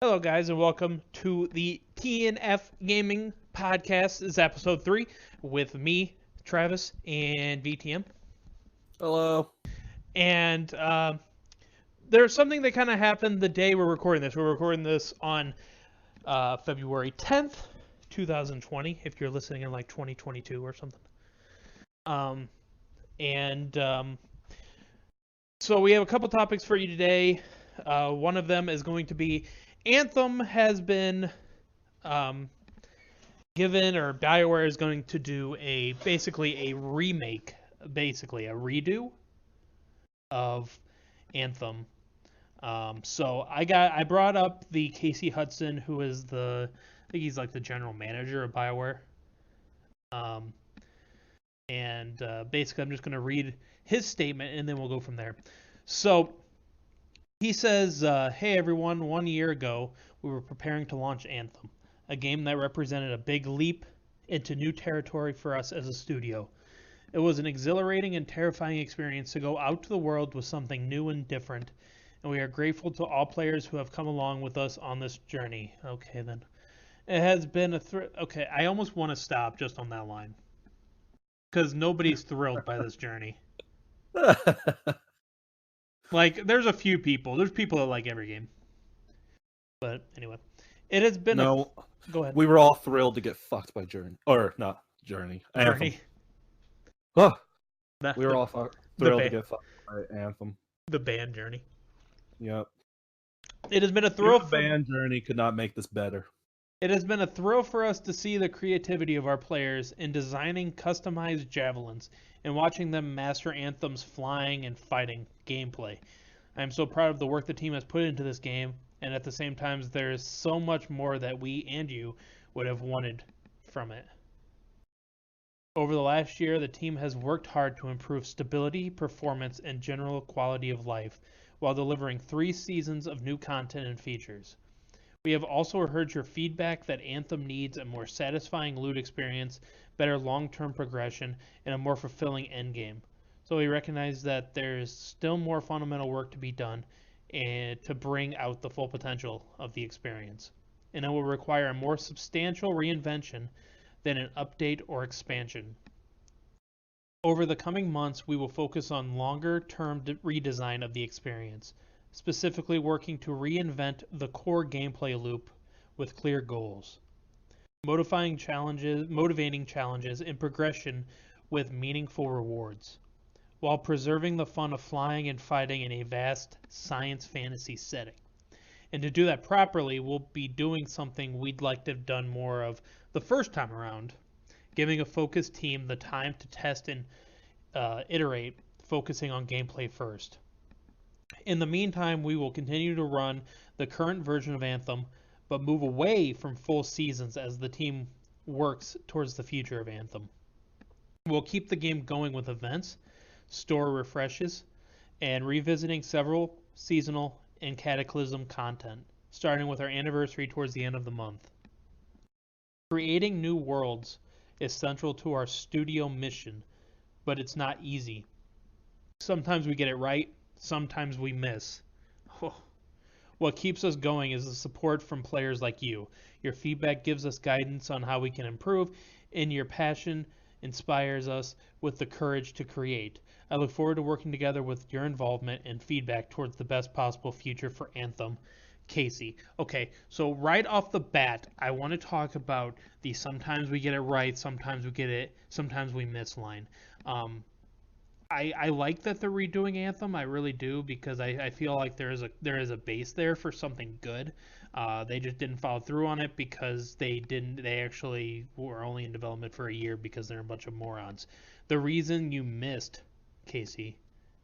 Hello, guys, and welcome to the TnF Gaming Podcast. This is episode 3 with me, Travis, and VTM. Hello. And there's something that kind of happened the day we're recording this. We're recording this on February 10th, 2020, if you're listening in like 2022 or something. So we have a couple topics for you today. One of them is going to be Anthem has been given, or BioWare is going to do basically a remake, basically a redo of Anthem. So I brought up the Casey Hudson, who is I think he's like the general manager of BioWare. Basically I'm just going to read his statement and then we'll go from there. So he says, hey everyone, 1 year ago, we were preparing to launch Anthem, a game that represented a big leap into new territory for us as a studio. It was an exhilarating and terrifying experience to go out to the world with something new and different, and we are grateful to all players who have come along with us on this journey. Okay, then. It has been okay, I almost want to stop just on that line, because nobody's thrilled by this journey. Like, there's a few people. There's people that like every game. But anyway, it has been No, Go ahead. we were all thrilled to get fucked by Journey. Or, not Journey. Anthem. Journey. Oh, we were all thrilled to get fucked by Anthem. The band Journey. Yep. It has been a thrill. The band Journey could not make this better. It has been a thrill for us to see the creativity of our players in designing customized javelins and watching them master Anthem's flying and fighting gameplay. I am so proud of the work the team has put into this game, and at the same time, there is so much more that we and you would have wanted from it. Over the last year, the team has worked hard to improve stability, performance, and general quality of life, while delivering 3 seasons of new content and features. We have also heard your feedback that Anthem needs a more satisfying loot experience, better long-term progression, and a more fulfilling endgame. So we recognize that there is still more fundamental work to be done and to bring out the full potential of the experience. And it will require a more substantial reinvention than an update or expansion. Over the coming months, we will focus on longer-term redesign of the experience, specifically working to reinvent the core gameplay loop with clear goals, motivating challenges, and progression with meaningful rewards, while preserving the fun of flying and fighting in a vast science fantasy setting. And to do that properly, we'll be doing something we'd like to have done more of the first time around, giving a focused team the time to test and iterate, focusing on gameplay first. In the meantime, we will continue to run the current version of Anthem, but move away from full seasons as the team works towards the future of Anthem. We'll keep the game going with events, store refreshes, and revisiting several seasonal and Cataclysm content, starting with our anniversary towards the end of the month. Creating new worlds is central to our studio mission, but it's not easy. Sometimes we get it right, sometimes we miss. What keeps us going is the support from players like you. Your feedback gives us guidance on how we can improve, and your passion inspires us with the courage to create. I look forward to working together with your involvement and feedback towards the best possible future for Anthem. Casey. Okay, so right off the bat, I want to talk about the sometimes we get it right, sometimes we get it, sometimes we miss line. I like that they're redoing Anthem. I really do, because I feel like there is a base there for something good. They just didn't follow through on it because they actually were only in development for a year because they're a bunch of morons. The reason you missed, Casey,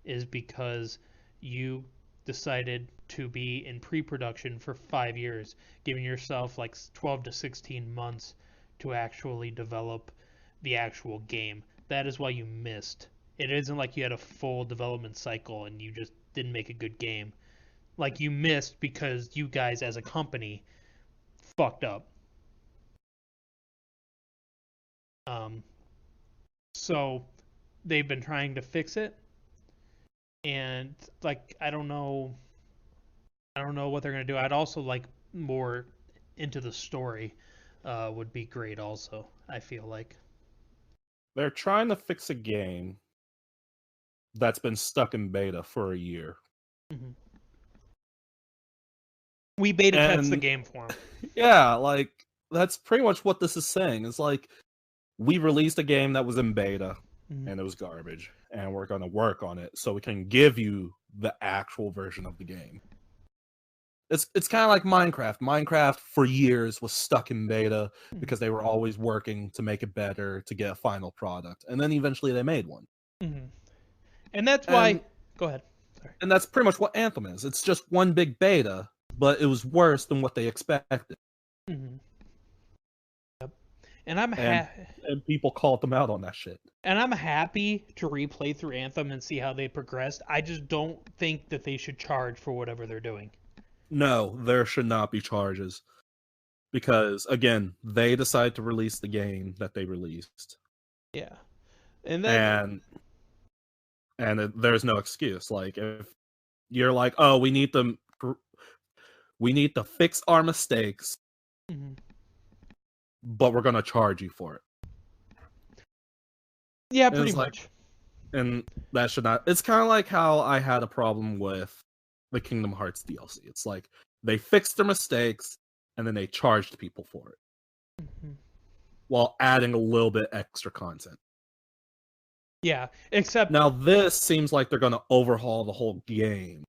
is because you decided to be in pre-production for 5 years, giving yourself like 12 to 16 months to actually develop the actual game. That is why you missed. It isn't like you had a full development cycle and you just didn't make a good game. Like, you missed because you guys as a company fucked up. So they've been trying to fix it, and like I don't know what they're gonna do. I'd also like more into the story would be great also, I feel like. They're trying to fix a game that's been stuck in beta for a year. Mm-hmm. We beta test the game for them. Yeah, like, that's pretty much what this is saying. It's like, we released a game that was in beta, and it was garbage, and we're going to work on it so we can give you the actual version of the game. It's kind of like Minecraft. Minecraft for years was stuck in beta because they were always working to make it better to get a final product, and then eventually they made one. And that's why. Go ahead. Sorry. And that's pretty much what Anthem is. It's just one big beta, but it was worse than what they expected. Yep. And and people called them out on that shit. And I'm happy to replay through Anthem and see how they progressed. I just don't think that they should charge for whatever they're doing. No, there should not be charges. Because, again, they decided to release the game that they released. Yeah. And then... And there's no excuse. Like, if you're like, oh, we need to fix our mistakes, but we're going to charge you for it. Yeah, pretty much. And that should not... It's kind of like how I had a problem with the Kingdom Hearts DLC. It's like, they fixed their mistakes, and then they charged people for it. While adding a little bit extra content. Yeah, except... Now this seems like they're going to overhaul the whole game.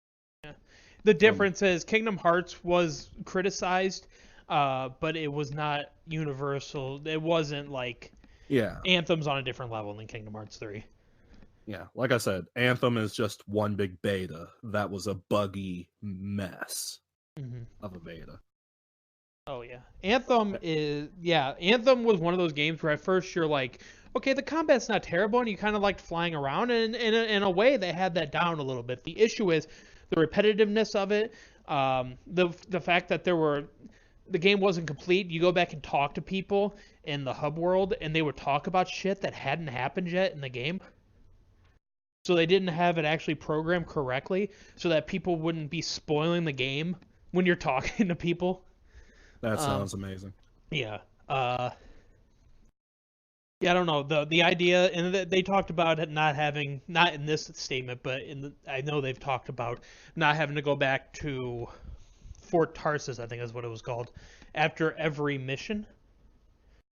Yeah. The difference is Kingdom Hearts was criticized, but it was not universal. It wasn't like... Yeah. Anthem's on a different level than Kingdom Hearts 3. Yeah, like I said, Anthem is just one big beta. That was a buggy mess of a beta. Oh, yeah. Anthem was one of those games where at first you're like, okay, the combat's not terrible, and you kind of liked flying around, and in a way they had that down a little bit. The issue is the repetitiveness of it, the fact that the game wasn't complete. You go back and talk to people in the hub world, and they would talk about shit that hadn't happened yet in the game. So they didn't have it actually programmed correctly so that people wouldn't be spoiling the game when you're talking to people. That sounds amazing. Yeah. Yeah, I don't know. The idea, and they talked about it not in this statement, but I know they've talked about not having to go back to Fort Tarsus, I think is what it was called, after every mission.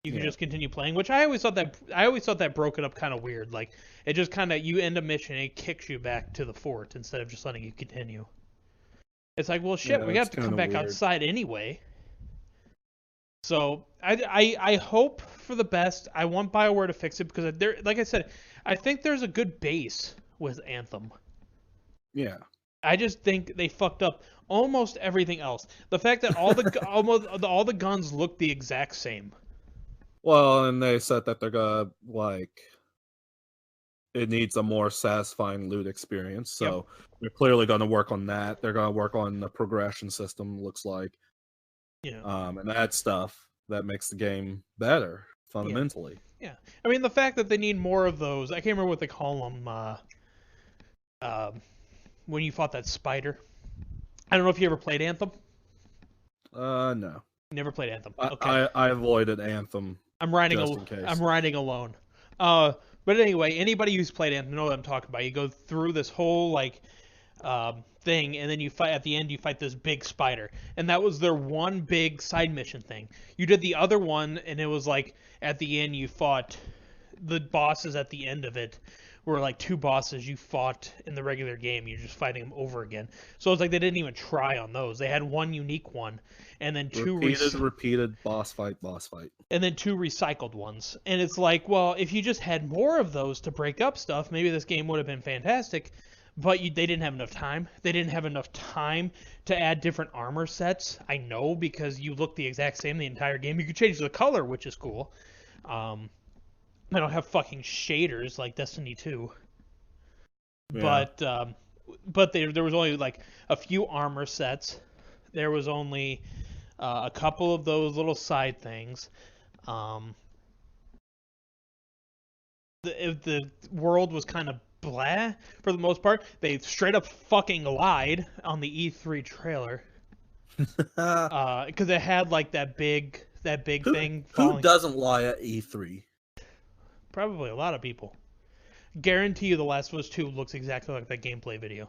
You can just continue playing, which I always thought that broke it up kind of weird. Like, it just kind of, you end a mission and it kicks you back to the fort instead of just letting you continue. It's like, well, shit, we have to come back outside anyway. So I hope for the best. I want BioWare to fix it because like I said, I think there's a good base with Anthem. Yeah. I just think they fucked up almost everything else. The fact that all the guns look the exact same. Well, and they said that they're gonna it needs a more satisfying loot experience. So they're clearly gonna work on that. They're gonna work on the progression system. Looks like. Yeah. And that stuff that makes the game better fundamentally. Yeah. I mean, the fact that they need more of those. I can't remember what they call them. When you fought that spider. I don't know if you ever played Anthem. No. Never played Anthem. Okay. I avoided Anthem. I'm riding alone. But anyway, anybody who's played Anthem knows what I'm talking about. You go through this whole thing, and then you fight at the end. You fight this big spider, and that was their one big side mission thing. You did the other one, and it was like at the end you fought the bosses. At the end of it were like two bosses you fought in the regular game. You're just fighting them over again. So it's like they didn't even try on those. They had one unique one, and then two repeated boss fight, and then two recycled ones. And it's like, well, if you just had more of those to break up stuff, maybe this game would have been fantastic. But they didn't have enough time. They didn't have enough time to add different armor sets. I know, because you look the exact same the entire game. You could change the color, which is cool. I don't have fucking shaders like Destiny 2. Yeah. But there was only like a few armor sets. There was only a couple of those little side things. The world was kind of blah for the most part. They straight up fucking lied on the E3 trailer. Because it had like that big thing Who falling. doesn't lie at E3? Probably a lot of people. Guarantee you, The Last of Us 2 looks exactly like that gameplay video.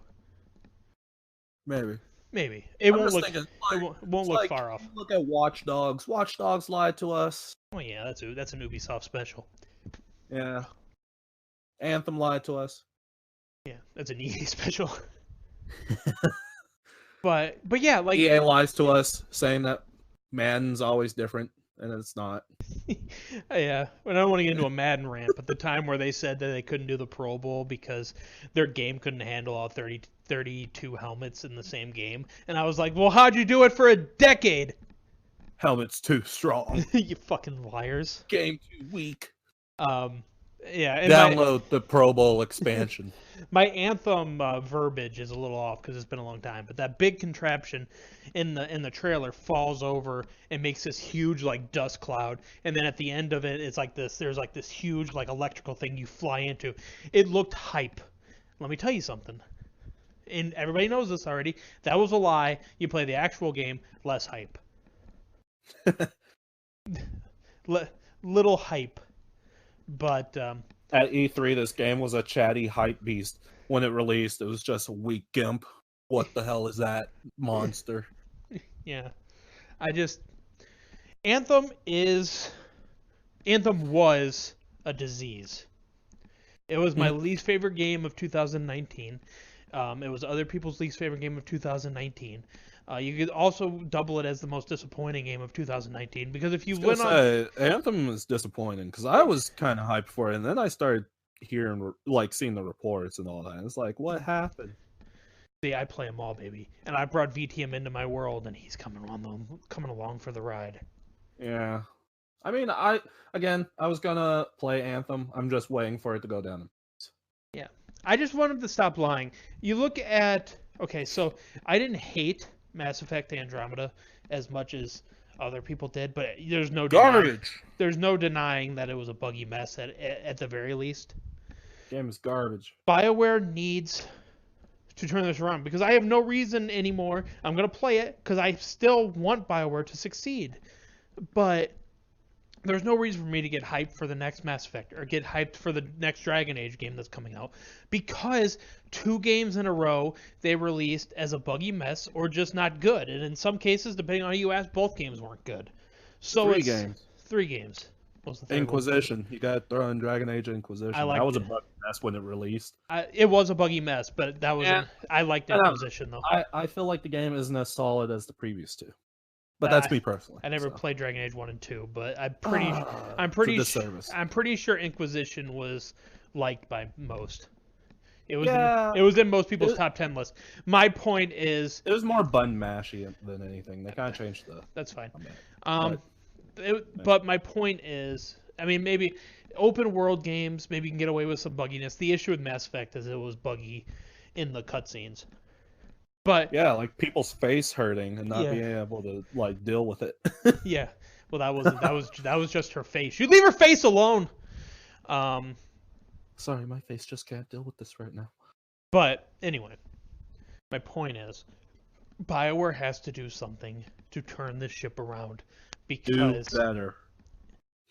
Maybe. Maybe it I'm won't just look. thinking, It won't look like, far off. look at Watch Dogs. Watch Dogs lied to us. Oh yeah, that's an Ubisoft special. Yeah. Anthem lied to us. Yeah, that's an EA special. but yeah, like EA lies to us, saying that Madden's always different, and it's not. yeah, I don't want to get into a Madden rant, but the time where they said that they couldn't do the Pro Bowl because their game couldn't handle all 32 helmets in the same game, and I was like, well, how'd you do it for a decade? Helmet's too strong. You fucking liars. Game too weak. Yeah. And download the Pro Bowl expansion. My Anthem verbiage is a little off because it's been a long time, but that big contraption in the trailer falls over and makes this huge like dust cloud, and then at the end of it, it's like this. There's like this huge like electrical thing you fly into. It looked hype. Let me tell you something. And everybody knows this already. That was a lie. You play the actual game, less hype. Little hype. But at E3, this game was a chatty hype beast. When it released, it was just a weak gimp. What the hell is that monster? Yeah, Anthem was a disease. It was my least favorite game of 2019. It was other people's least favorite game of 2019. You could also double it as the most disappointing game of 2019 because if you went on, Anthem was disappointing because I was kind of hyped for it, and then I started hearing seeing the reports and all that. And it's like, what happened? See, I play them all, baby, and I brought VTM into my world, and he's coming along for the ride. Yeah, I mean, I was gonna play Anthem. I'm just waiting for it to go down. Yeah, I just want him to stop lying. You look at so I didn't hate Mass Effect Andromeda as much as other people did, but there's no garbage. There's no denying that it was a buggy mess at the very least. Game is garbage. BioWare needs to turn this around because I have no reason anymore. I'm gonna play it because I still want BioWare to succeed, but there's no reason for me to get hyped for the next Mass Effect or get hyped for the next Dragon Age game that's coming out because 2 games in a row they released as a buggy mess or just not good. And in some cases, depending on who you ask, both games weren't good. So 3 games. What was the third Inquisition. You got to throw in Dragon Age Inquisition. That was a buggy mess when it released. It was a buggy mess, but that was I liked Inquisition though. I feel like the game isn't as solid as the previous 2. But that's me personally. I never played Dragon Age 1 and 2, but I'm pretty sure Inquisition was liked by most. It was in most people's top 10 list. My point is it was more button mashy than anything. They kind of changed the. That's fine. But my point is, I mean, maybe open world games, maybe you can get away with some bugginess. The issue with Mass Effect is it was buggy in the cutscenes. But yeah, like people's face hurting and not being able to deal with it. Yeah, well, that was just her face. You leave her face alone. Sorry, my face just can't deal with this right now. But anyway, my point is, BioWare has to do something to turn this ship around because do better.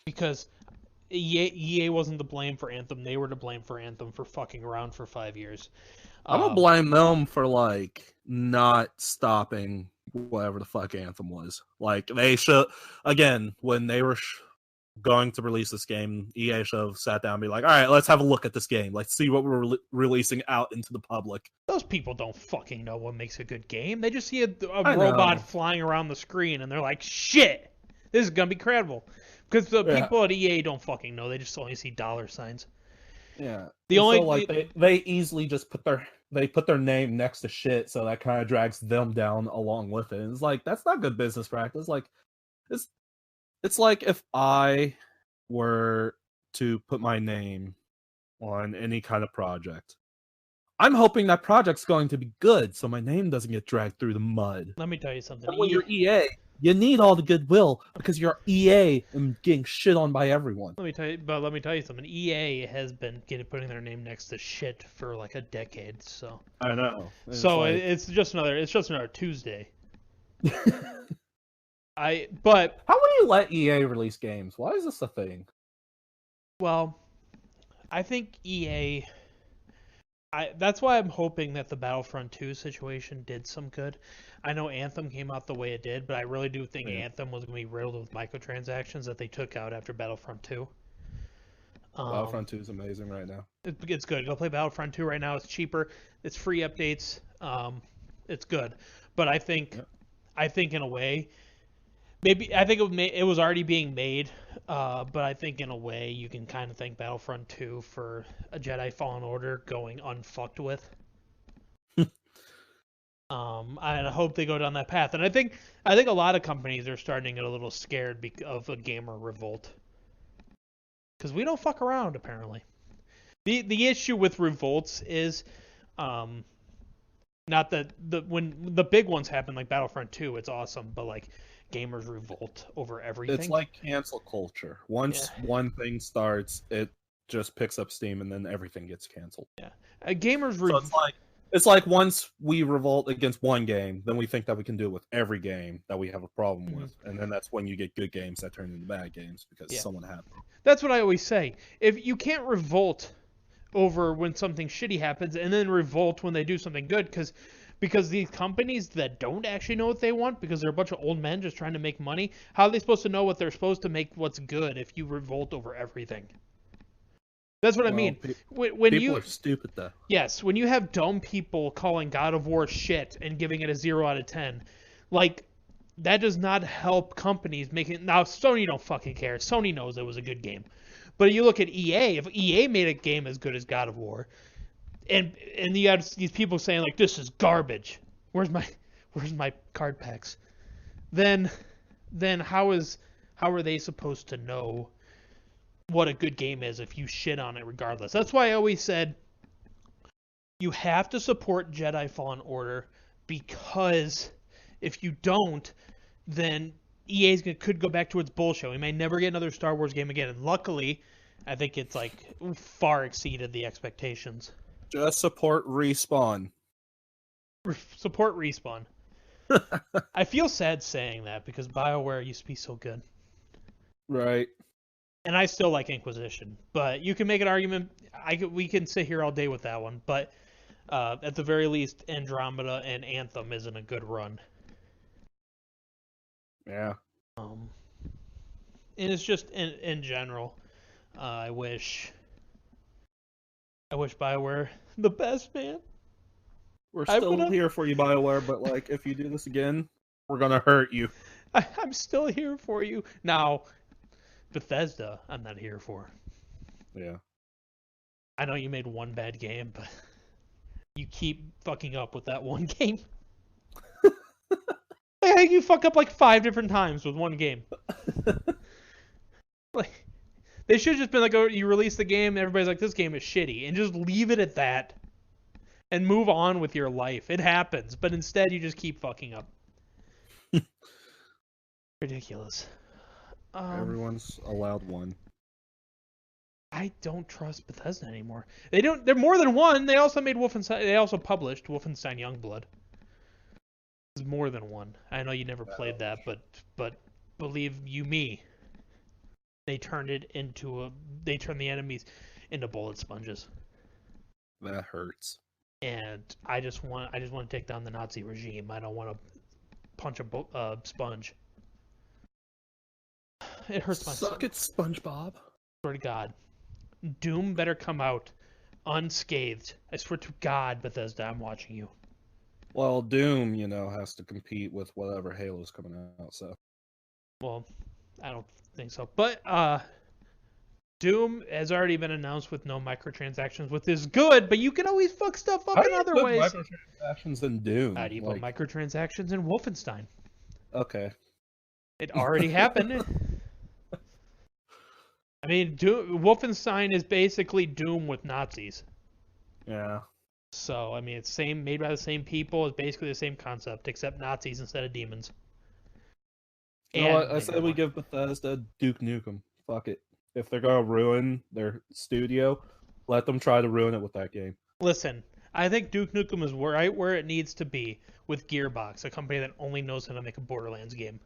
Because EA wasn't to blame for Anthem. They were to blame for Anthem for fucking around for 5 years. I'm gonna blame them for not stopping whatever the fuck Anthem was. They should when they were going to release this game, EA should have sat down and be like, all right, let's have a look at this game. Let's see what we're releasing out into the public. Those people don't fucking know what makes a good game. They just see a robot flying around the screen and they're like, shit, this is gonna be credible. Because the people at EA don't fucking know. They just only see dollar signs. Yeah. They easily just put their name next to shit, so that kind of drags them down along with it. And it's that's not good business practice. It's like if I were to put my name on any kind of project, I'm hoping that project's going to be good, so my name doesn't get dragged through the mud. Let me tell you something. And when you're EA, you need all the goodwill because you're EA and getting shit on by everyone. Let me tell you something. EA has been putting their name next to shit for a decade. So I know. It's just another Tuesday. But How would you let EA release games? Why is this a thing? well, I think EA. That's why I'm hoping that the Battlefront 2 situation did some good. I know Anthem came out the way it did, but I really do think Anthem was going to be riddled with microtransactions that they took out after Battlefront 2. Battlefront 2 is amazing right now. It's good. Go play Battlefront 2 right now. It's cheaper. It's free updates. It's good. But I think in a way, maybe I think it was already being made. But I think in a way you can kind of thank Battlefront 2 for a Jedi Fallen Order going unfucked with. I hope they go down that path. And I think a lot of companies are starting to get a little scared of a gamer revolt. Because we don't fuck around, apparently. The issue with revolts is, not that when the big ones happen like Battlefront 2, it's awesome, but like gamers revolt over everything. It's like cancel culture. Once one thing starts, it just picks up steam, and then everything gets canceled. Yeah, gamers. So it's like once we revolt against one game, then we think that we can do it with every game that we have a problem with, and then that's when you get good games that turn into bad games because someone had them. That's what I always say. If you can't revolt over when something shitty happens, and then revolt when they do something good, because these companies that don't actually know what they want, because they're a bunch of old men just trying to make money, how are they supposed to know what they're supposed to make what's good if you revolt over everything? That's what I mean. When people are stupid, though. Yes, when you have dumb people calling God of War shit and giving it a 0 out of 10, like, that does not help companies making. Now, Sony don't fucking care. Sony knows it was a good game. But you look at EA, if EA made a game as good as God of War, and you have these people saying, like, this is garbage. Where's my card packs? Then how are they supposed to know what a good game is if you shit on it regardless? That's why I always said you have to support Jedi Fallen Order, because if you don't, then EA could go back to its bullshit. We may never get another Star Wars game again. And luckily, I think it's like far exceeded the expectations. Just support Respawn. Support Respawn. I feel sad saying that because BioWare used to be so good. Right. And I still like Inquisition, but you can make an argument. We can sit here all day with that one, but at the very least, Andromeda and Anthem isn't a good run. Yeah. And it's just in general, I wish BioWare the best, man. We're still here for you, BioWare, but like if you do this again, we're gonna hurt you. I'm still here for you. Now, Bethesda, I'm not here for. Yeah. I know you made one bad game, but you keep fucking up with that one game. I think you fuck up like 5 different times with one game. Like, they should have just been like, oh, you release the game, and everybody's like, this game is shitty, and just leave it at that, and move on with your life. It happens, but instead you just keep fucking up. Ridiculous. Everyone's allowed one. I don't trust Bethesda anymore. They're more than one. They also made Wolfenstein. They also published Wolfenstein Youngblood. It's more than one. I know you never played that, but believe you me, they turned the enemies into bullet sponges. That hurts. And I just want to take down the Nazi regime. I don't want to punch a sponge. It hurts my soul. Suck it, SpongeBob. Swear to God, Doom better come out unscathed. I swear to God, Bethesda, I'm watching you. Well, Doom, has to compete with whatever Halo's coming out, so. Well, I don't think so. But Doom has already been announced with no microtransactions, which is good, but you can always fuck stuff up in other ways. Microtransactions in Doom? How do you put microtransactions in Wolfenstein? Okay. It already happened. I mean, Wolfenstein is basically Doom with Nazis. Yeah. So, I mean, it's made by the same people. It's basically the same concept, except Nazis instead of demons. You know what? I said we give Bethesda Duke Nukem. Fuck it. If they're gonna ruin their studio, let them try to ruin it with that game. Listen, I think Duke Nukem is right where it needs to be with Gearbox, a company that only knows how to make a Borderlands game.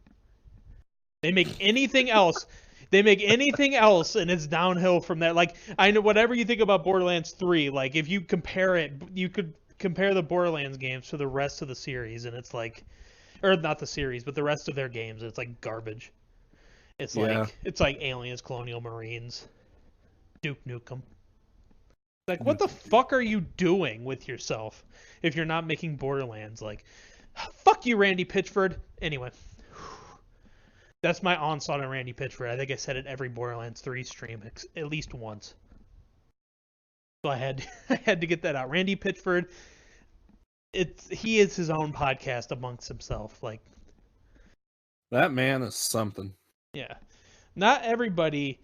They make anything else. They make anything else, and it's downhill from that. Like, I know whatever you think about Borderlands 3, like if you compare it, you could compare the Borderlands games to the rest of the series, and it's like, or not the series, but the rest of their games, and it's like garbage. It's like Aliens, Colonial Marines, Duke Nukem. Like, what the fuck are you doing with yourself if you're not making Borderlands? Like, fuck you, Randy Pitchford. Anyway, that's my onslaught on Randy Pitchford. I think I said it every Borderlands 3 stream at least once. So I had to get that out. Randy Pitchford, he is his own podcast amongst himself. Like, that man is something. Yeah, not everybody.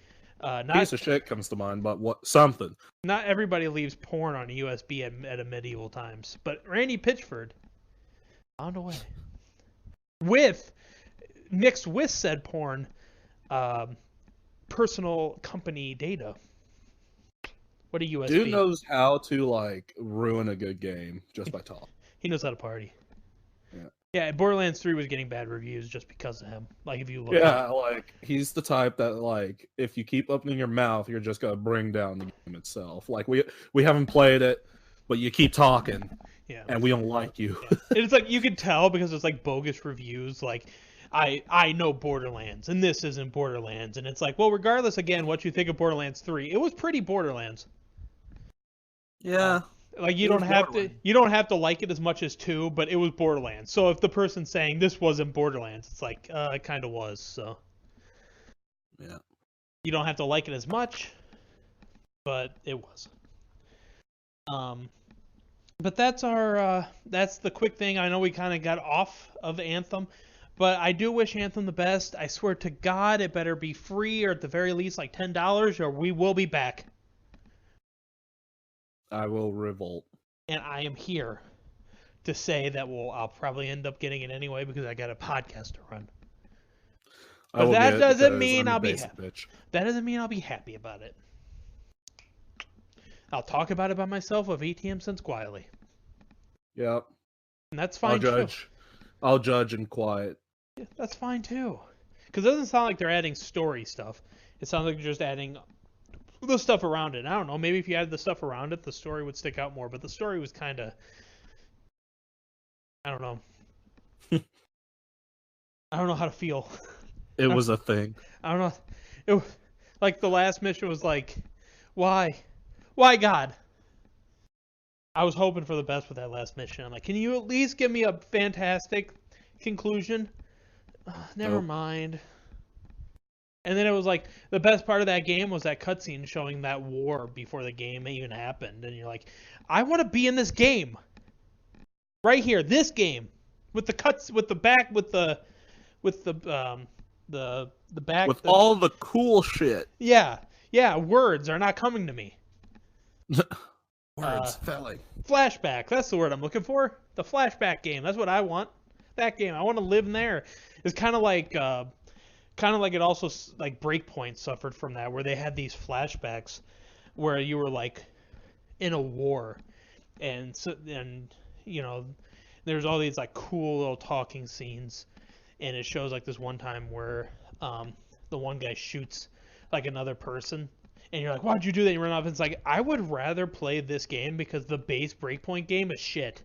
Piece of shit comes to mind, but something. Not everybody leaves porn on a USB at a medieval times, but Randy Pitchford found a way. Mixed with said porn, personal company data. What a USB. Dude knows how to like ruin a good game just by talking. He knows how to party. Yeah. Yeah, Borderlands 3 was getting bad reviews just because of him. Like, if you look like, he's the type that, like, if you keep opening your mouth, you're just going to bring down the game itself. Like, we haven't played it, but you keep talking, and we don't like you. Yeah. It's like, you could tell because it's, like, bogus reviews. Like, I know Borderlands, and this isn't Borderlands. And it's like, well, regardless, again, what you think of Borderlands 3, it was pretty Borderlands. Yeah. Like, you don't have to like it as much as 2, but it was Borderlands. So if the person's saying this wasn't Borderlands, it's like, it kind of was. So yeah, you don't have to like it as much, but it was. But that's that's the quick thing. I know we kind of got off of Anthem, but I do wish Anthem the best. I swear to God, it better be free or at the very least like $10, or we will be back. I will revolt. And I am here to say that I'll probably end up getting it anyway because I got a podcast to run. But that doesn't mean I'll be happy. That doesn't mean I'll be happy about it. I'll talk about it by myself with ATM Sense quietly. Yep. And that's fine too. I'll judge in quiet. Yeah, that's fine too. Because it doesn't sound like they're adding story stuff. It sounds like they're just adding the stuff around it. I don't know. Maybe if you added the stuff around it, the story would stick out more. But the story was kind of, I don't know. I don't know how to feel. It was a thing. I don't know. It was, like the last mission was like, why God? I was hoping for the best with that last mission. I'm like, can you at least give me a fantastic conclusion? Never mind. And then it was like, the best part of that game was that cutscene showing that war before the game even happened. And you're like, I want to be in this game. Right here, this game. With the cuts, with the back, with the back. With all the cool shit. Yeah. Yeah, words are not coming to me. Words, felling. Flashback, that's the word I'm looking for. The flashback game, that's what I want. That game, I want to live in there. It's kind of like it also, like, Breakpoint suffered from that, where they had these flashbacks where you were, like, in a war. And, you know, there's all these, like, cool little talking scenes. And it shows, like, this one time where the one guy shoots, like, another person. And you're like, why'd you do that? And you run off. And it's like, I would rather play this game because the base Breakpoint game is shit.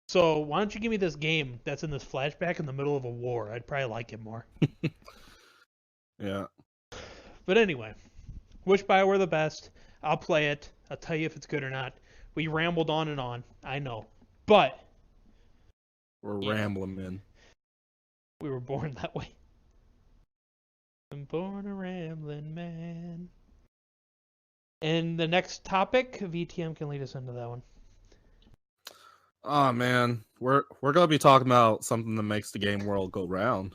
So why don't you give me this game that's in this flashback in the middle of a war? I'd probably like it more. Yeah. But anyway, wish BioWare the best. I'll play it. I'll tell you if it's good or not. We rambled on and on. I know. But we're rambling, man. We were born that way. I'm born a rambling man. And the next topic, VTM can lead us into that one. Oh man, we're gonna be talking about something that makes the game world go round,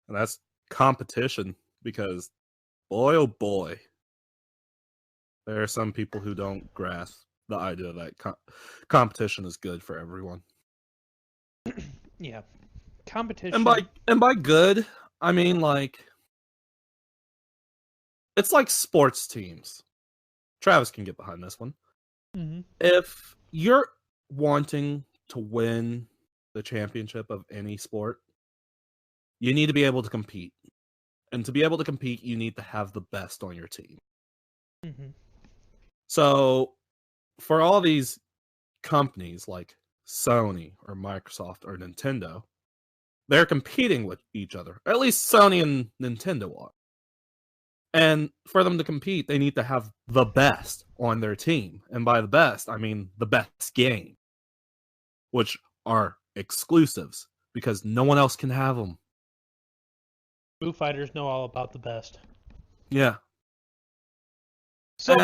and that's competition. Because, boy oh boy, there are some people who don't grasp the idea that competition is good for everyone. Yeah, competition. And by good, I mean like it's like sports teams. Travis can get behind this one. Mm-hmm. If you're wanting to win the championship of any sport, you need to be able to compete. And to be able to compete, you need to have the best on your team. Mm-hmm. So, for all these companies like Sony or Microsoft or Nintendo, they're competing with each other. At least Sony and Nintendo are. And for them to compete, they need to have the best on their team. And by the best, I mean the best game, which are exclusives, because no one else can have them. Foo Fighters know all about the best. Yeah. So,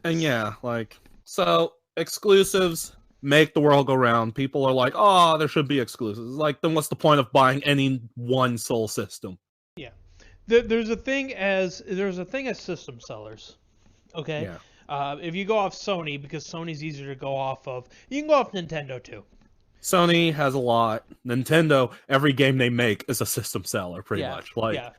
and yeah, like, so exclusives make the world go round. People are like, oh, there should be exclusives. Like, then what's the point of buying any one sole system? yeah, there's a thing as system sellers. Okay. Yeah. If you go off Sony, because Sony's easier to go off of, you can go off Nintendo too. Sony has a lot. Nintendo, every game they make is a system seller, pretty much. Like, yeah.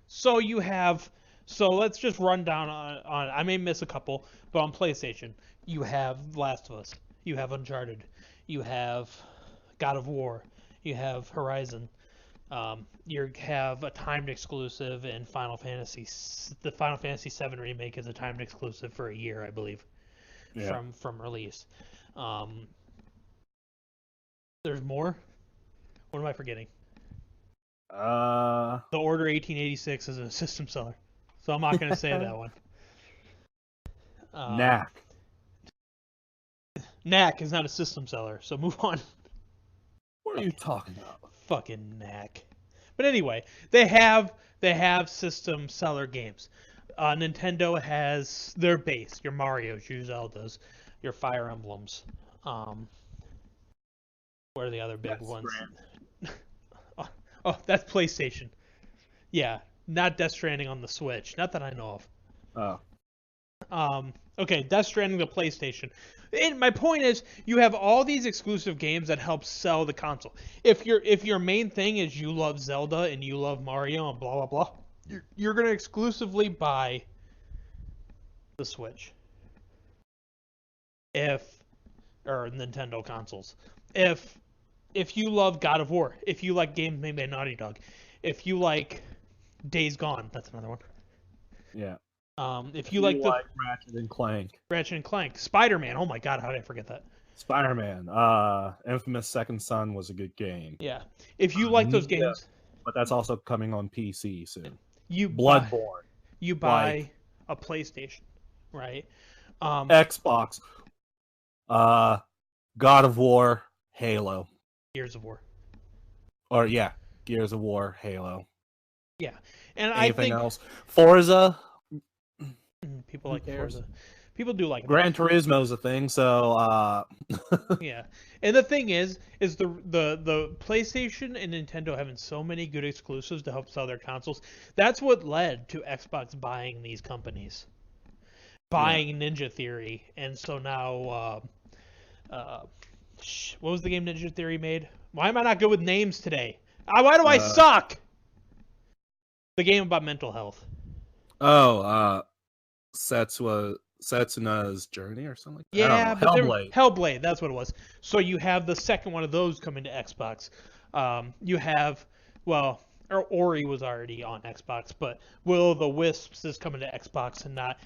So you have. So let's just run down on. I may miss a couple, but on PlayStation, you have Last of Us, you have Uncharted, you have God of War, you have Horizon, you have a timed exclusive in Final Fantasy. The Final Fantasy VII remake is a timed exclusive for a year, I believe, from release. There's more. What am I forgetting? The Order 1886 is a system seller, so I'm not going to say that one. Knack is not a system seller, so move on. What are you talking about? Fucking Knack. But anyway, they have system seller games. Nintendo has their base, your Marios, your Zeldas, your Fire Emblems. What are the other big ones? Oh, that's PlayStation. Yeah, not Death Stranding on the Switch. Not that I know of. Oh. Okay, Death Stranding to PlayStation. And my point is, you have all these exclusive games that help sell the console. If your main thing is you love Zelda and you love Mario and blah blah blah, you're gonna exclusively buy the Switch. Or Nintendo consoles. If you love God of War, if you like games made by Naughty Dog, if you like Days Gone, that's another one. Yeah. If you like Ratchet and Clank, Spider-Man. Oh my God, how did I forget that? Spider-Man. Infamous Second Son was a good game. Yeah. If you like those games, but that's also coming on PC soon. Bloodborne. You buy a PlayStation, right? Xbox. God of War, Halo. Gears of War. Or yeah, Gears of War, Halo. Yeah, and anything else? Forza. People like Forza. People do like it. Gran Turismo is a thing, so yeah. And the thing is the PlayStation and Nintendo having so many good exclusives to help sell their consoles. That's what led to Xbox buying these companies, buying Ninja Theory, and so now, what was the game Ninja Theory made? Why am I not good with names today? Why do I suck? The game about mental health. Setsuna's Journey or something like that. Yeah, but Hellblade, that's what it was. So you have the second one of those coming to Xbox. You have, Ori was already on Xbox, but Will o' the Wisps is coming to Xbox and not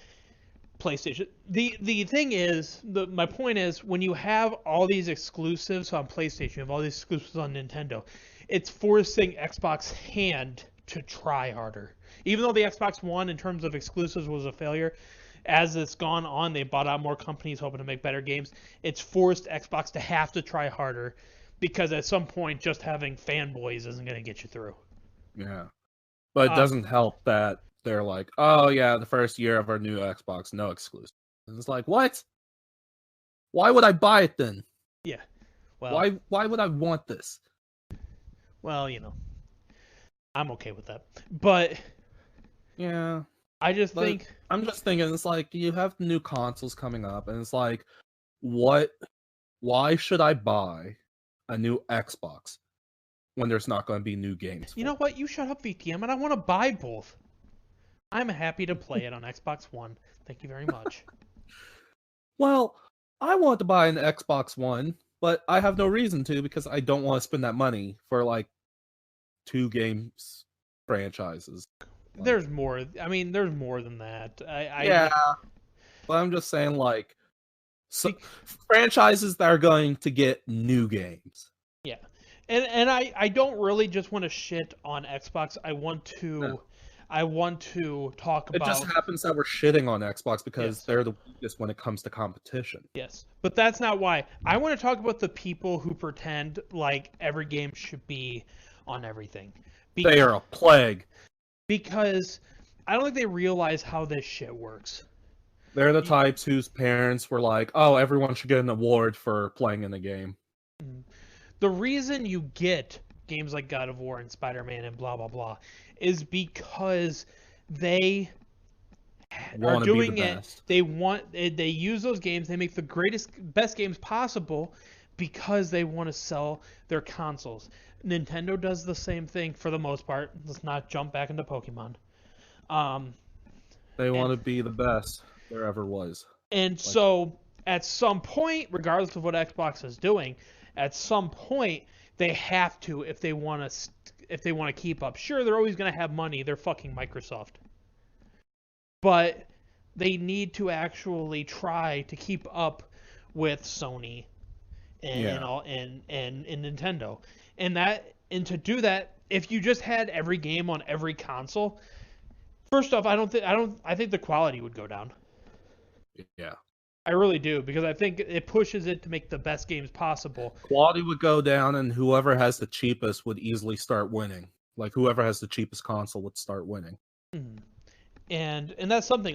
PlayStation. The thing is, my point is, when you have all these exclusives on PlayStation, you have all these exclusives on Nintendo, it's forcing Xbox hand to try harder. Even though the Xbox One, in terms of exclusives, was a failure, as it's gone on, they bought out more companies hoping to make better games. It's forced Xbox to have to try harder, because at some point, just having fanboys isn't going to get you through. Yeah. But it doesn't help that they're like, oh yeah, the first year of our new Xbox, no exclusive. And it's like, what? Why would I buy it then? Yeah. Well, why would I want this? Well, I'm okay with that. But yeah, I'm just thinking, it's like, you have new consoles coming up, and it's like, why should I buy a new Xbox when there's not going to be new games? You know what? You shut up, VTM, and I want to buy both. I'm happy to play it on Xbox One. Thank you very much. Well, I want to buy an Xbox One, but I have no reason to because I don't want to spend that money for like 2 games franchises. Like, There's more. I mean, there's more than that. yeah, but I'm just saying, like, so, Be- franchises that are going to get new games. yeah, and I don't really just want to shit on Xbox. I want to. No. I want to talk It just about. happens that we're shitting on Xbox because Yes. they're the weakest when it comes to competition. Yes, but that's not why. I want to talk about the people who pretend like every game should be on everything. They are a plague. Because I don't think they realize how this shit works. They're the types whose parents were like, "Oh, everyone should get an award for playing in the game." The reason you get games like God of War and Spider-Man and blah blah blah is because they are doing it. They use those games. They make the best games possible because they want to sell their consoles. Nintendo does the same thing for the most part. Let's not jump back into Pokemon. They want to be the best there ever was. And so at some point, regardless of what Xbox is doing, at some point they have to if they want to keep up. Sure, they're always going to have money. They're fucking Microsoft. But they need to actually try to keep up with Sony and Nintendo. And to do that, if you just had every game on every console, first off, I think the quality would go down. Yeah. I really do, because I think it pushes it to make the best games possible. Quality would go down, and whoever has the cheapest would easily start winning. Like, whoever has the cheapest console would start winning. Mm-hmm. And that's something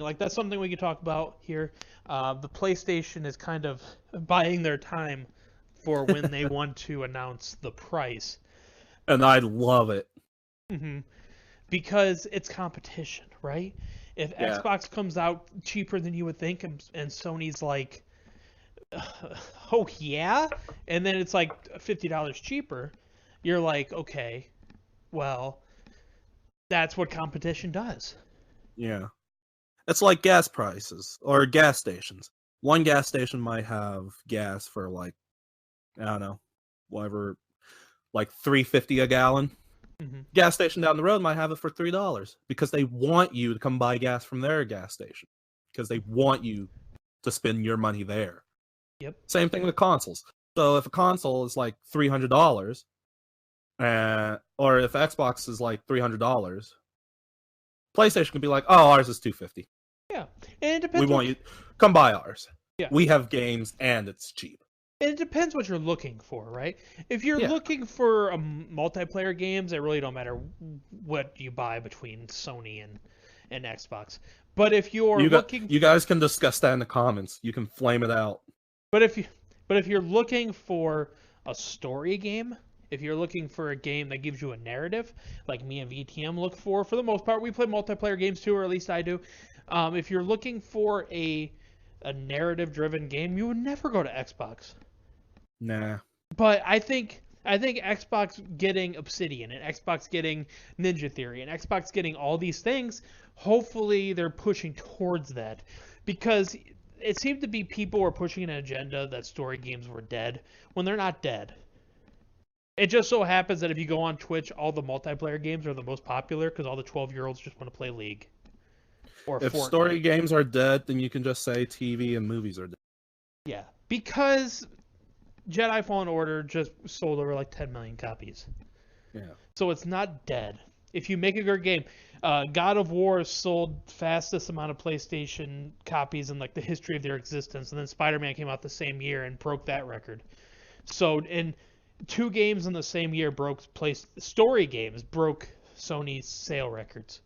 we could talk about here. The PlayStation is kind of buying their time for when they want to announce the price. And I love it. Mm-hmm. Because it's competition, right? If Xbox comes out cheaper than you would think, and Sony's like, oh yeah, and then it's like $50 cheaper, you're like, okay, well, that's what competition does. Yeah. It's like gas prices or gas stations. One gas station might have gas for like, I don't know, whatever, like $3.50 a gallon. Mm-hmm. Gas station down the road might have it for $3 because they want you to come buy gas from their gas station because they want you to spend your money there. Yep. Same thing with consoles. So if a console is like $300, or if Xbox is like $300, PlayStation can be like, "Oh, ours is $250." Yeah, and it depends. We want you come buy ours. Yeah. We have games and it's cheap. It depends what you're looking for, right? If you're looking for multiplayer games, it really don't matter what you buy between Sony and Xbox. But if you're you guys can discuss that in the comments. You can flame it out. But if you're looking for a story game, if you're looking for a game that gives you a narrative, like me and VTM look for the most part, we play multiplayer games too, or at least I do. If you're looking for a narrative-driven game, you would never go to Xbox. Nah. But I think Xbox getting Obsidian and Xbox getting Ninja Theory and Xbox getting all these things, hopefully they're pushing towards that. Because it seemed to be people were pushing an agenda that story games were dead when they're not dead. It just so happens that if you go on Twitch, all the multiplayer games are the most popular because all the 12-year-olds just want to play League. Or if Fortnite. Story games are dead, then you can just say TV and movies are dead. Yeah, because Jedi Fallen Order just sold over like 10 million copies. Yeah. So it's not dead. If you make a good game, God of War sold fastest amount of PlayStation copies in like the history of their existence, and then Spider-Man came out the same year and broke that record. So in 2 games in the same year story games broke Sony's sale records.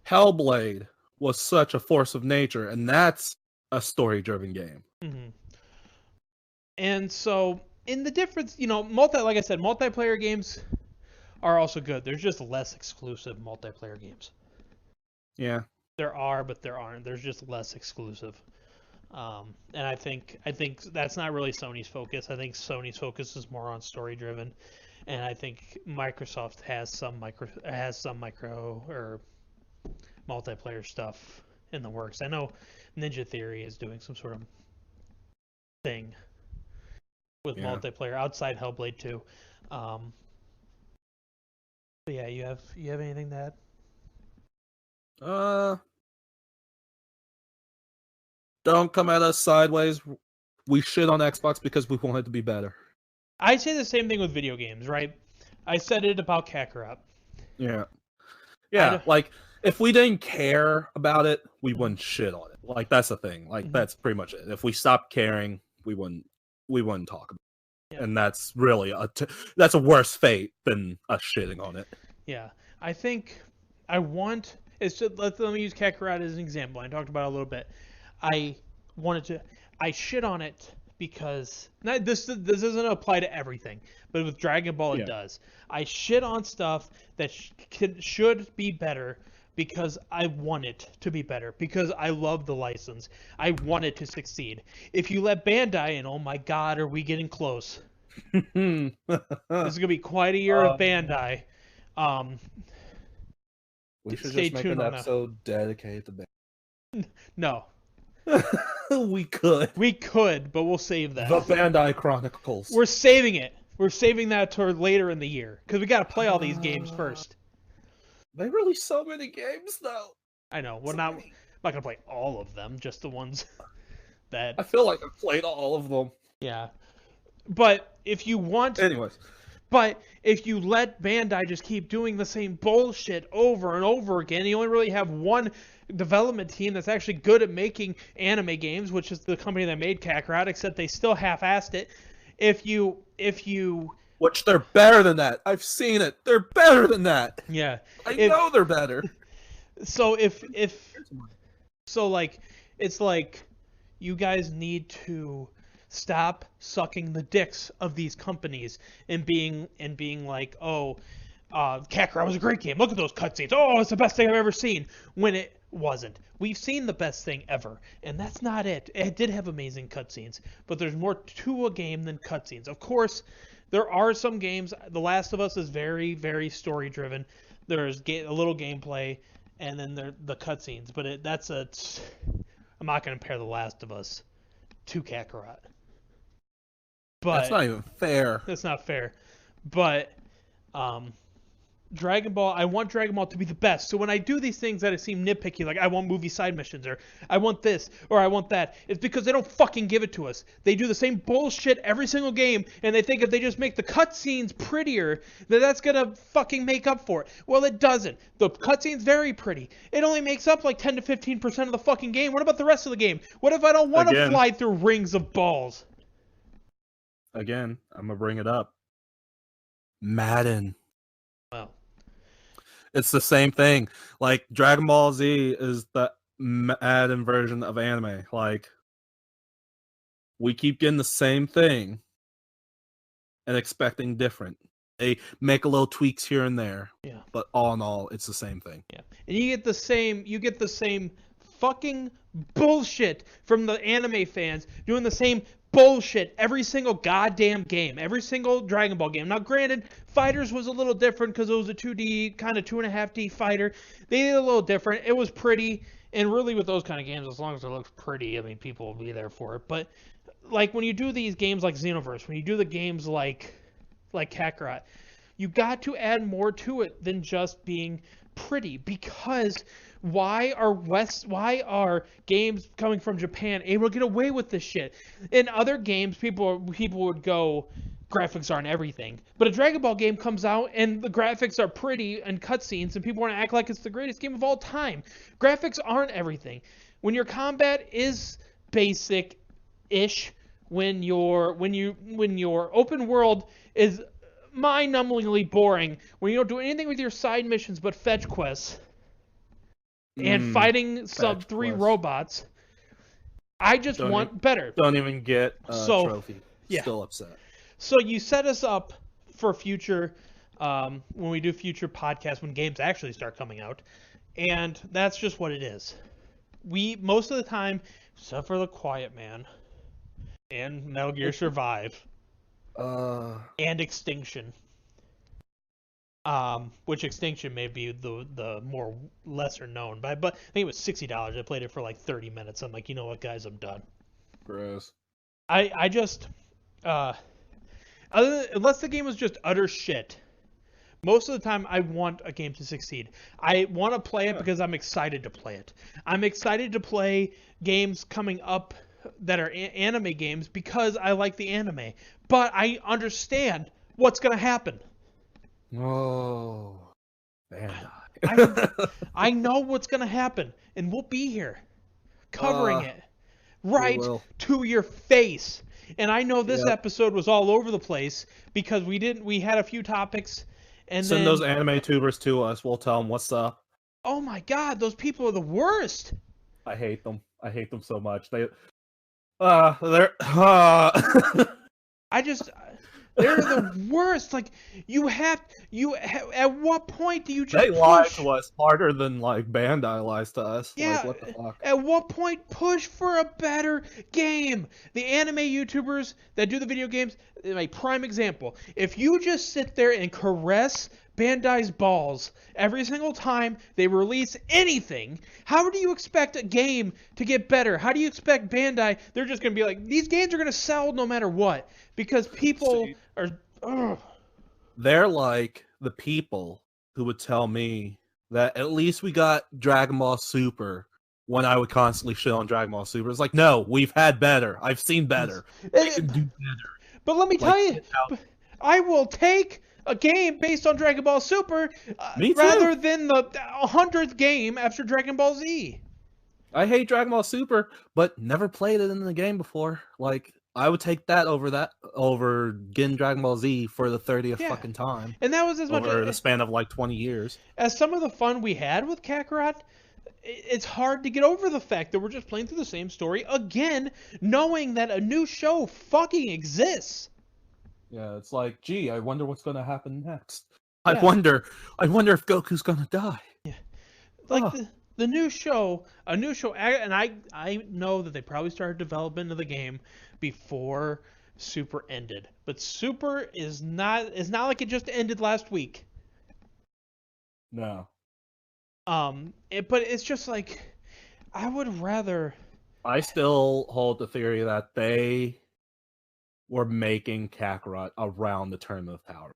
Hellblade was such a force of nature, and that's a story-driven game. Mm-hmm. And so, in the difference, like I said, multiplayer games are also good. There's just less exclusive multiplayer games. Yeah. There are, but there aren't. There's just less exclusive. And I think that's not really Sony's focus. I think Sony's focus is more on story-driven, and I think Microsoft has some micro or multiplayer stuff in the works. I know Ninja Theory is doing some sort of thing with multiplayer outside Hellblade 2. But yeah, you have anything to add? Don't come at us sideways. We shit on Xbox because we want it to be better. I say the same thing with video games, right? I said it about Kakarot. Yeah. Yeah, like, if we didn't care about it, we wouldn't shit on it. Like, that's the thing. Like, that's pretty much it. If we stopped caring, we wouldn't talk about it. Yeah. And that's really that's a worse fate than us shitting on it. Yeah. I think I want... let me use Kakarot as an example. I talked about it a little bit. I shit on it because this doesn't apply to everything, but with Dragon Ball it does. I shit on stuff that should be better because I want it to be better, because I love the license. I want it to succeed. If you let Bandai, and oh my god, are we getting close? This is gonna be quite a year of Bandai. We should just make an episode dedicated to Bandai. No. We could, but we'll save that. The Bandai Chronicles. We're saving it. We're saving that toward later in the year because we got to play all these games first. They release so many games, though. I know. I'm not gonna play all of them, just the ones that. I feel like I've played all of them. Yeah, but if you want, anyways. But if you let Bandai just keep doing the same bullshit over and over again, you only really have one development team that's actually good at making anime games, which is the company that made Kakarot, except they still half-assed it. If you which they're better than that. I've seen it. They're better than that. Yeah. I know they're better. So it's like you guys need to stop sucking the dicks of these companies and being like, oh, Kakarot was a great game. Look at those cutscenes. Oh, it's the best thing I've ever seen. When it wasn't. We've seen the best thing ever, and that's not it. It did have amazing cutscenes, but there's more to a game than cutscenes. Of course, there are some games. The Last of Us is very, very story-driven. There's a little gameplay, and then the cutscenes. But I'm not going to compare The Last of Us to Kakarot. But that's not even fair. That's not fair. But Dragon Ball, I want Dragon Ball to be the best. So when I do these things that seem nitpicky, like I want movie side missions, or I want this, or I want that, it's because they don't fucking give it to us. They do the same bullshit every single game, and they think if they just make the cutscenes prettier, that's gonna fucking make up for it. Well, it doesn't. The cutscene's very pretty. It only makes up like 10 to 15% of the fucking game. What about the rest of the game? What if I don't want to fly through rings of balls? Again, I'm gonna bring it up. Madden. Well, it's the same thing. Like, Dragon Ball Z is the Madden version of anime. Like, we keep getting the same thing and expecting different. They make a little tweaks here and there. Yeah. But all in all, it's the same thing. Yeah. And you get the same fucking bullshit from the anime fans doing the same bullshit every single goddamn game, every single Dragon Ball game. Now, granted, Fighters was a little different because it was a 2D, kind of 2.5D fighter. They did a little different. It was pretty, and really with those kind of games, as long as it looks pretty, I mean, people will be there for it. But, like, when you do these games like Xenoverse, when you do the games like Kakarot, you got to add more to it than just being pretty, because why are games coming from Japan able to get away with this shit? In other games, people would go, graphics aren't everything. But a Dragon Ball game comes out and the graphics are pretty and cutscenes, and people want to act like it's the greatest game of all time. Graphics aren't everything. When your combat is basic-ish, when your open world is mind-numbingly boring, when you don't do anything with your side missions but fetch quests and fighting sub 3 robots, I just want better. Don't even get a trophy. Yeah. Still upset. So you set us up for future, when we do future podcasts, when games actually start coming out, and that's just what it is. We, most of the time, except for The Quiet Man and Metal Gear Survive, and Extinction, which Extinction may be the more lesser known, but I think it was $60. I played it for like 30 minutes. I'm like, you know what, guys, I'm done. Gross. I just unless the game was just utter shit. Most of the time, I want a game to succeed. I want to play it because I'm excited to play it. I'm excited to play games coming up that are anime games because I like the anime. But I understand what's going to happen. Oh, I know what's going to happen, and we'll be here covering it right to your face. And I know this episode was all over the place because we had a few topics. And send those anime tubers to us. We'll tell them what's up. Oh my god, those people are the worst. I hate them. I hate them so much. They're they're the worst. Like at what point do you just they lie to us harder than like Bandai lies to us? Yeah. Like, what the fuck? At what point push for a better game? The anime YouTubers that do the video games, a prime example. If you just sit there and caress Bandai's balls every single time they release anything, how do you expect a game to get better? How do you expect Bandai? They're just going to be like, these games are going to sell no matter what because people are. Ugh. They're like the people who would tell me that at least we got Dragon Ball Super when I would constantly shit on Dragon Ball Super. It's like, no, we've had better. I've seen better. We can do better. But let me tell you, I will take a game based on Dragon Ball Super rather than the 100th game after Dragon Ball Z. I hate Dragon Ball Super, but never played it in the game before. Like, I would take that over getting Dragon Ball Z for the 30th fucking time. And that was as much over the span of like 20 years. As some of the fun we had with Kakarot, it's hard to get over the fact that we're just playing through the same story again, knowing that a new show fucking exists. Yeah, it's like, gee, I wonder what's going to happen next. I wonder if Goku's going to die. Yeah. Like the new show, and I know that they probably started development of the game before Super ended. But Super is not like it just ended last week. No. But it's just like, I would rather. I still hold the theory that they were making Kakarot around the Tournament of Power.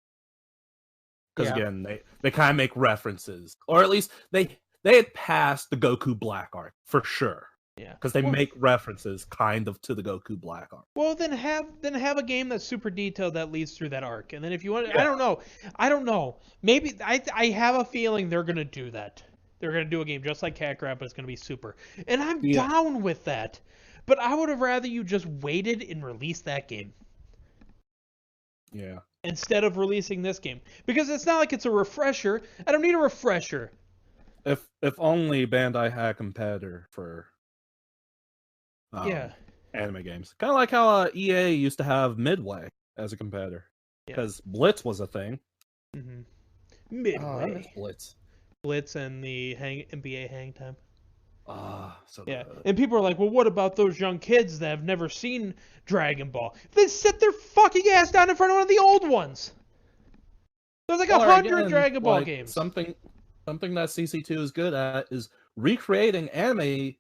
Because again, they kind of make references, or at least they had passed the Goku Black arc for sure. Yeah, because they make references kind of to the Goku Black arc. Well, then have a game that's super detailed that leads through that arc, and then if you want, I don't know. Maybe I have a feeling they're gonna do that. They're gonna do a game just like Kakarot, but it's gonna be super, and I'm down with that. But I would have rather you just waited and released that game. Yeah. Instead of releasing this game, because it's not like it's a refresher. I don't need a refresher. If only Bandai had a competitor for anime games. Kind of like how EA used to have Midway as a competitor. Because Blitz was a thing. Mm-hmm. Midway. I miss Blitz. Blitz and the NBA Hang Time. So yeah. good. And people are like, well, what about those young kids that have never seen Dragon Ball? Then sit their fucking ass down in front of one of the old ones. There's like 100 Dragon Ball games. Something that CC2 is good at is recreating anime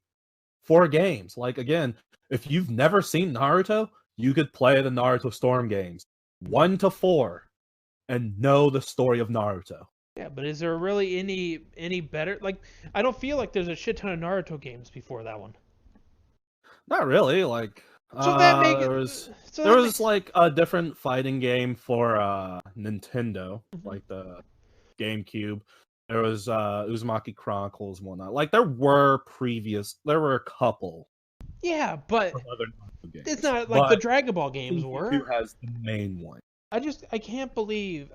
for games. Like, again, if you've never seen Naruto, you could play the Naruto Storm games 1 to 4 and know the story of Naruto. Yeah, but is there really any better? Like, I don't feel like there's a shit ton of Naruto games before that one. Not really. Like, so that makes there was like a different fighting game for Nintendo, like the GameCube. There was Uzumaki Chronicles and whatnot. Like, there were a couple. Yeah, but it's not like the Dragon Ball games were. Who has the main one? I can't believe.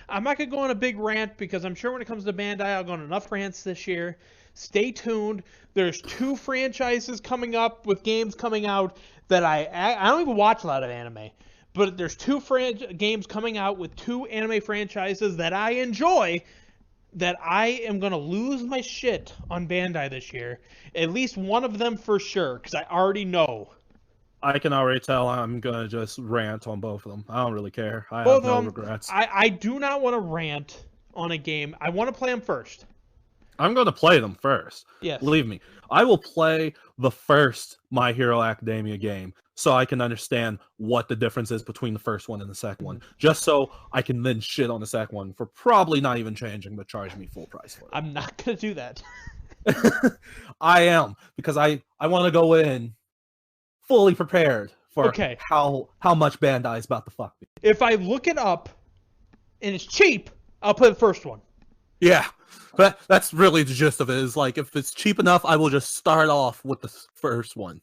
I'm not going to go on a big rant because I'm sure when it comes to Bandai, I'll go on enough rants this year. Stay tuned. There's 2 franchises coming up with games coming out that I don't even watch a lot of anime. But there's 2 games coming out with 2 anime franchises that I enjoy that I am going to lose my shit on Bandai this year. At least one of them for sure because I already know. I can already tell I'm going to just rant on both of them. I don't really care. I have no regrets. I do not want to rant on a game. I want to play them first. I'm going to play them first. Yes. Believe me. I will play the first My Hero Academia game so I can understand what the difference is between the first one and the second one, just so I can then shit on the second one for probably not even changing, but charging me full price for it. I'm not gonna do that. I am, because I want to go in fully prepared for how much Bandai is about to fuck me. If I look it up and it's cheap, I'll play the first one. Yeah, but that's really the gist of it. Is like, if it's cheap enough, I will just start off with the first one.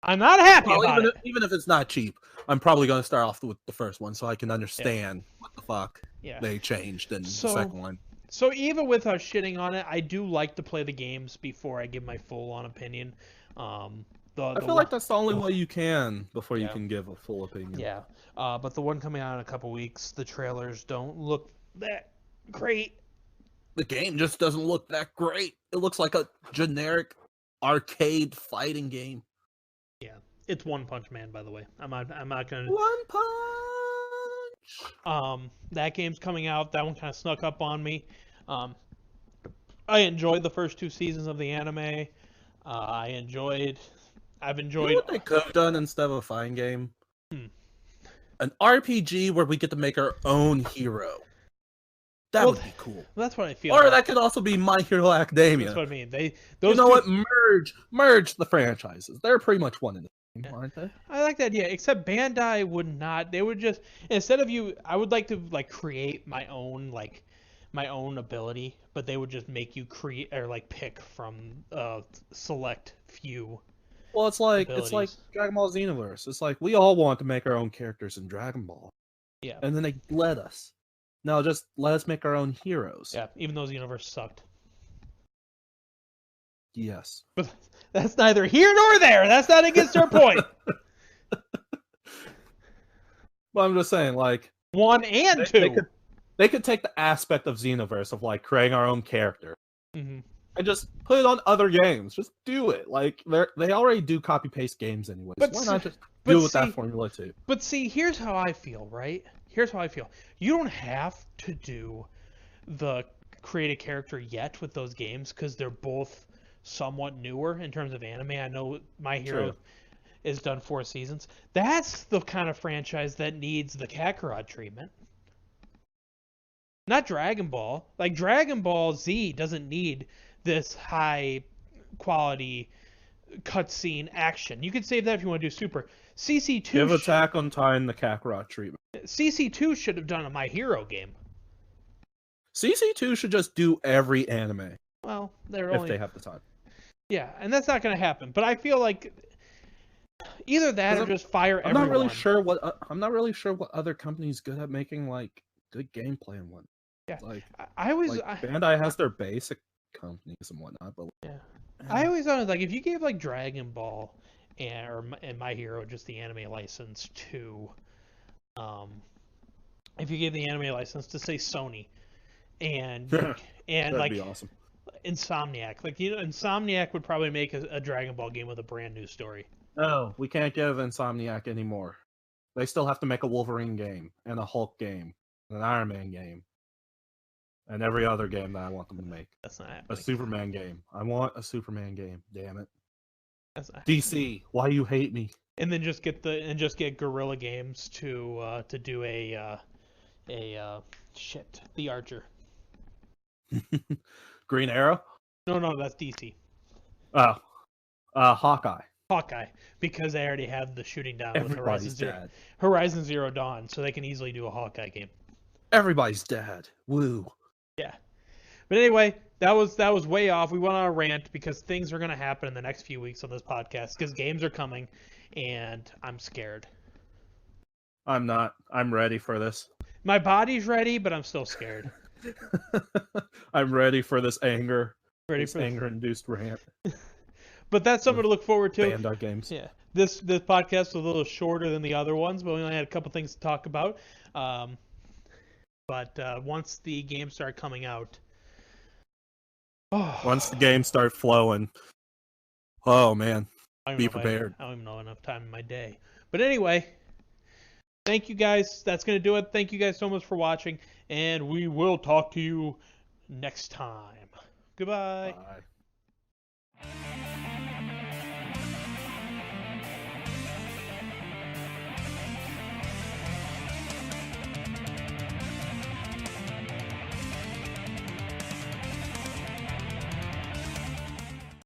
I'm not happy about it. Even if it's not cheap, I'm probably going to start off with the first one so I can understand what the fuck they changed in the second one. So even with us shitting on it, I do like to play the games before I give my full-on opinion. I feel like that's the only way you can before you can give a full opinion. Yeah, but the one coming out in a couple weeks, the trailers don't look that great. The game just doesn't look that great. It looks like a generic arcade fighting game. Yeah, it's One Punch Man, by the way. I'm not gonna. One Punch. That game's coming out. That one kind of snuck up on me. I enjoyed the first 2 seasons of the anime. I've enjoyed. You know what they could have done instead of a fighting game? An RPG where we get to make our own hero. That would be cool. That's what I feel. Or that could also be My Hero Academia. That's what I mean. What? Merge the franchises. They're pretty much one in the same, aren't they? I like that idea. Except Bandai would not. They would just, instead of I would like to create my own ability, but they would just make you create or pick from select few. Well, it's like Dragon Ball Xenoverse. It's like we all want to make our own characters in Dragon Ball. Yeah. And then they let us. No, just let us make our own heroes. Yeah, even though Xenoverse sucked. Yes. But that's neither here nor there. That's not against our point. Well, I'm just saying, 1 and 2. They could take the aspect of Xenoverse of creating our own character. Mm-hmm. And just put it on other games. Just do it. They already do copy paste games anyways. Why not just do it with that formula too? But see, here's how I feel, right? Here's how I feel. You don't have to do the create a character yet with those games because they're both somewhat newer in terms of anime. I know My Hero is done 4 seasons. That's the kind of franchise that needs the Kakarot treatment. Not Dragon Ball. Dragon Ball Z doesn't need this high quality cutscene action. You could save that if you want to do Super. CC2 give Attack on Titan the Kakarot treatment. CC2 should have done a My Hero game. CC2 should just do every anime. Well, if they have the time. Yeah, and that's not going to happen. But I feel like either that or just fire everyone. I'm not really sure what other companies good at making good gameplay and what. Yeah, Bandai has their basic companies and whatnot, but I always thought if you gave Dragon Ball and My Hero just the anime license to, if you gave the anime license to say Sony, and that'd be awesome. Insomniac, Insomniac would probably make a Dragon Ball game with a brand new story. No, we can't give Insomniac anymore. They still have to make a Wolverine game and a Hulk game, and an Iron Man game. And every other game that I want them to make. That's not happening. A Superman game. I want a Superman game. Damn it. That's not DC, why you hate me? And then just get Guerrilla Games to do The Archer. Green Arrow? No, that's DC. Oh, Hawkeye. Hawkeye, because they already have the shooting down with Horizon Zero Dawn, so they can easily do a Hawkeye game. Everybody's dead. Woo. Yeah. But anyway, that was way off. We went on a rant because things are going to happen in the next few weeks on this podcast because games are coming, and I'm scared. I'm not. I'm ready for this. My body's ready, but I'm still scared. I'm ready for this anger. Anger-induced rant. But that's something to look forward to. Bandai games. Yeah. This podcast was a little shorter than the other ones, but we only had a couple things to talk about. But once the games start coming out... Once the games start flowing... Oh, man. Be prepared. I don't even know enough time in my day. But anyway, thank you guys. That's going to do it. Thank you guys so much for watching. And we will talk to you next time. Goodbye. Bye.